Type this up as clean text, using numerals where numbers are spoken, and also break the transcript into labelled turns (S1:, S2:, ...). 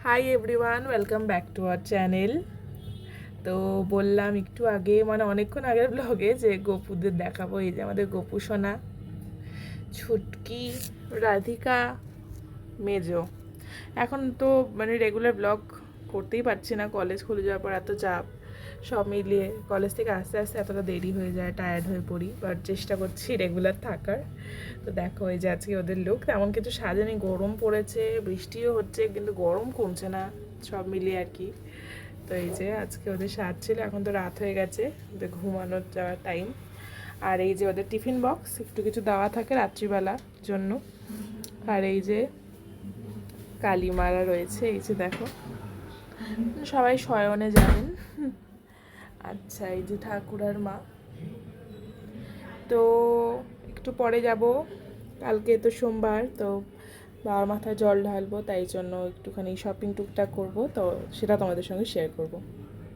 S1: Hi everyone, welcome back to our channel. তো বললাম একটু আগে, মানে অনেকক্ষণ আগের ব্লগে, যে গপুদের দেখাবো। এই যে আমাদের গপু সোনা, ছুটকি, রাধিকা, মেজো। এখন তো মানে রেগুলার ব্লগ করতেই পারছি না, কলেজ খুলে যাওয়ার পর এত চাপ, সব মিলিয়ে কলেজ থেকে আস্তে আস্তে এতটা দেরি হয়ে যায়, টায়ার্ড হয়ে পড়ি। বাট চেষ্টা করছি রেগুলার থাকার। তো দেখো এই যে আজকে ওদের লুক, তেমন কিছু সাজেনি, গরম পড়েছে, বৃষ্টিও হচ্ছে, কিন্তু গরম কমছে না, সব মিলিয়ে আর কি। তো এই যে আজকে ওদের সাজ ছিল। এখন তো রাত হয়ে গেছে, ওদের ঘুমানোর যাওয়ার টাইম। আর এই যে ওদের টিফিন বক্স, একটু কিছু দেওয়া থাকে রাত্রিবেলার জন্য। আর এই যে কালীমারা রয়েছে, এই যে দেখো, সবাই শয়নে যাবেন। আচ্ছা, এই যে ঠাকুরার মা। তো একটু পরে যাব, কালকে তো সোমবার, তো বাবার মাথায় জল ঢালবো, তাই জন্য একটুখানি শপিং টুকটাক করবো, তো সেটা তোমাদের সঙ্গে শেয়ার করব।